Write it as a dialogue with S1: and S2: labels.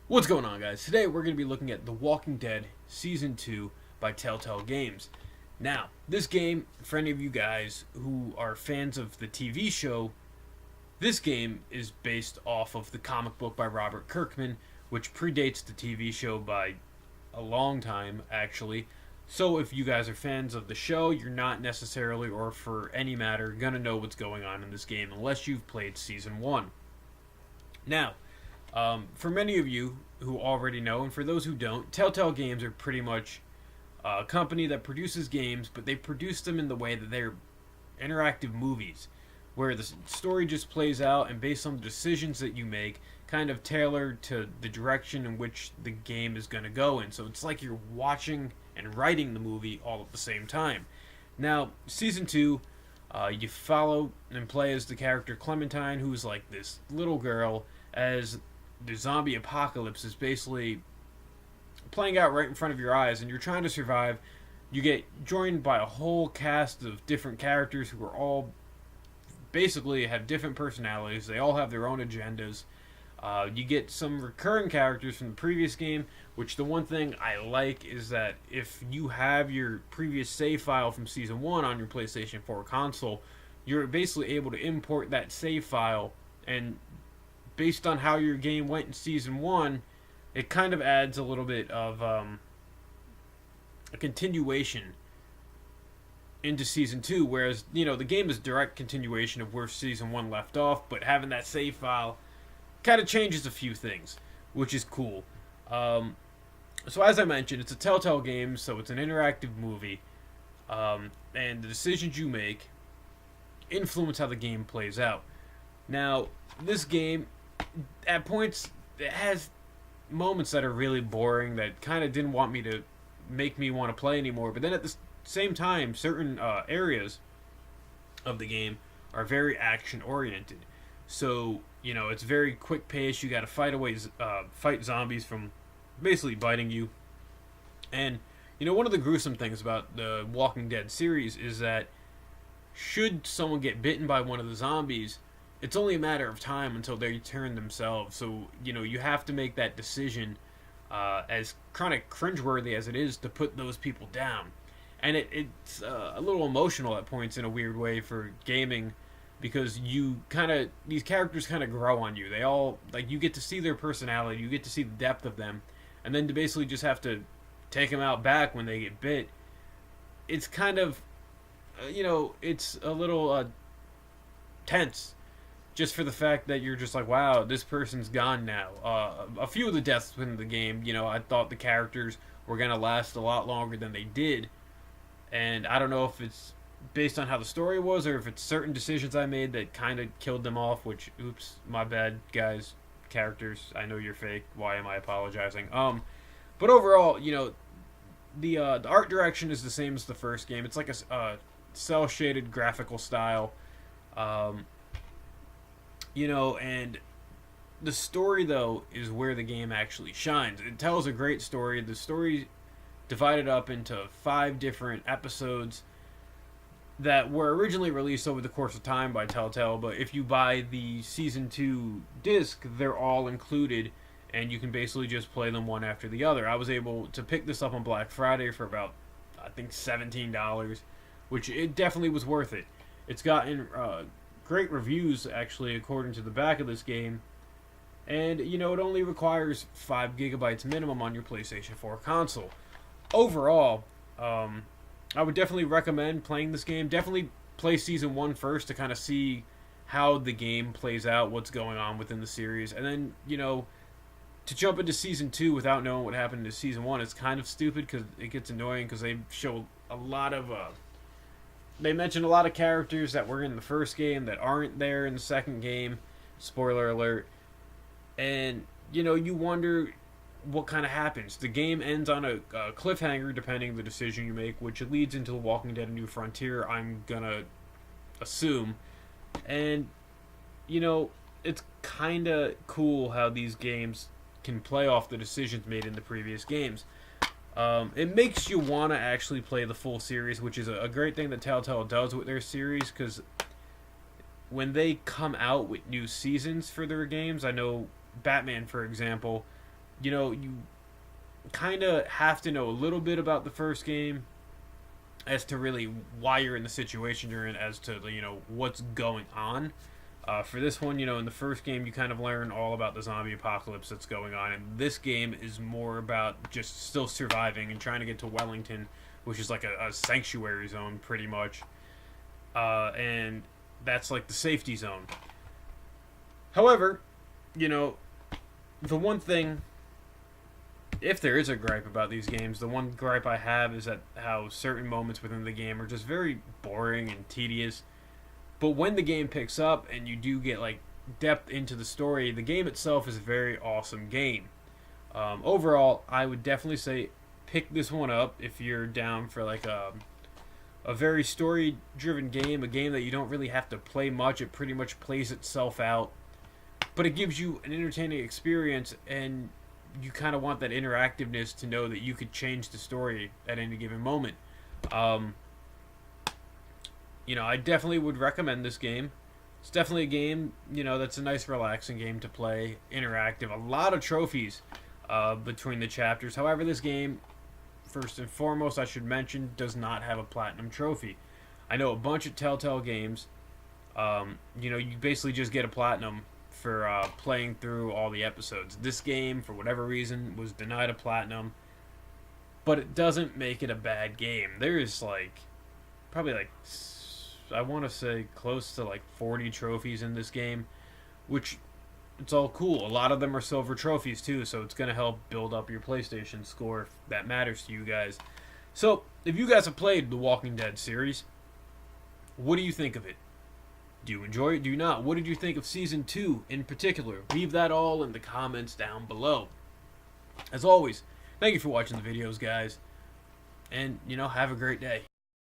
S1: What's going on, guys? Today we're going to be looking at The Walking Dead Season 2 by TellTale Games. Now, this game, for any of you guys who are fans of the TV show, this game is based off of the comic book by Robert Kirkman, which predates the TV show by a long time, actually. So if you guys are fans of the show, you're not necessarily, or for any matter, going to know what's going on in this game unless you've played Season 1. Now, for many of you who already know, and for those who don't, TellTale Games are pretty much a company that produces games, but they produce them in the way that they're interactive movies, where the story just plays out and based on the decisions that you make, kind of tailored to the direction in which the game is going to go in. So it's like you're watching and writing the movie all at the same time. Now, Season 2, you follow and play as the character Clementine, who's like this little girl, as the zombie apocalypse is basically playing out right in front of your eyes, and you're trying to survive. You get joined by a whole cast of different characters who are all basically have different personalities. They all have their own agendas. You get some recurring characters from the previous game, which the one thing I like is that if you have your previous save file from Season 1 on your PlayStation 4 console, you're basically able to import that save file, and based on how your game went in Season 1, it kind of adds a little bit of a continuation into Season 2, whereas, the game is direct continuation of where Season 1 left off, but having that save file kind of changes a few things, which is cool. So as I mentioned, it's a TellTale game, so it's an interactive movie, and the decisions you make influence how the game plays out. Now, this game, at points, it has moments that are really boring that kind of didn't want me to make me want to play anymore, but then at the same time, certain areas of the game are very action oriented. So, it's very quick pace. You got to fight zombies from basically biting you. And, one of the gruesome things about the Walking Dead series is that should someone get bitten by one of the zombies, it's only a matter of time until they turn themselves. So, you have to make that decision, as kind of cringeworthy as it is, to put those people down. And it's a little emotional at points in a weird way for gaming, because these characters kind of grow on you. They all, you get to see their personality, you get to see the depth of them, and then to basically just have to take them out back when they get bit, it's kind of, it's a little tense, just for the fact that you're just like, wow, this person's gone now. A few of the deaths in the game, I thought the characters were going to last a lot longer than they did, and I don't know if it's based on how the story was, or if it's certain decisions I made that kind of killed them off, which, oops, my bad, guys, characters, I know you're fake, why am I apologizing? But overall, the art direction is the same as the first game. It's like a cel-shaded graphical style, and the story, though, is where the game actually shines. It tells a great story. The story divided up into 5 different episodes that were originally released over the course of time by TellTale, but if you buy the Season 2 disc, they're all included, and you can basically just play them one after the other. I was able to pick this up on Black Friday for about, I think, $17, which it definitely was worth it. It's gotten great reviews, actually, according to the back of this game, and, it only requires 5 gigabytes minimum on your PlayStation 4 console. Overall, I would definitely recommend playing this game. Definitely play Season 1 first to kind of see how the game plays out, what's going on within the series. And then, to jump into Season 2 without knowing what happened to Season 1 is kind of stupid, because it gets annoying, because they show a lot of... they mention a lot of characters that were in the first game that aren't there in the second game. Spoiler alert. And, you wonder what kind of happens. The game ends on a cliffhanger, depending on the decision you make, which leads into The Walking Dead: A New Frontier, I'm gonna assume. And, it's kind of cool how these games can play off the decisions made in the previous games. It makes you want to actually play the full series, which is a great thing that TellTale does with their series, because when they come out with new seasons for their games, I know Batman, for example, you kind of have to know a little bit about the first game as to really why you're in the situation you're in, as to what's going on. For this one, in the first game, you kind of learn all about the zombie apocalypse that's going on, and this game is more about just still surviving and trying to get to Wellington, which is like a sanctuary zone, pretty much. And that's like the safety zone. However, the one thing, if there is a gripe about these games, the one gripe I have is that how certain moments within the game are just very boring and tedious. But when the game picks up and you do get like depth into the story, the game itself is a very awesome game. Overall, I would definitely say pick this one up if you're down for like a very story-driven game, a game that you don't really have to play much. It pretty much plays itself out, but it gives you an entertaining experience, and you kind of want that interactiveness to know that you could change the story at any given moment. I definitely would recommend this game. It's definitely a game, that's a nice, relaxing game to play, interactive. A lot of trophies between the chapters. However, this game, first and foremost, I should mention, does not have a platinum trophy. I know a bunch of TellTale games, you basically just get a platinum for playing through all the episodes. This game, for whatever reason, was denied a platinum, but it doesn't make it a bad game. There's probably I want to say close to 40 trophies in this game, which it's all cool. A lot of them are silver trophies too, so it's going to help build up your PlayStation score if that matters to you guys. So, if you guys have played the Walking Dead series, what do you think of it? Do you enjoy it? Do you not? What did you think of Season 2 in particular? Leave that all in the comments down below. As always, thank you for watching the videos, guys. And, have a great day.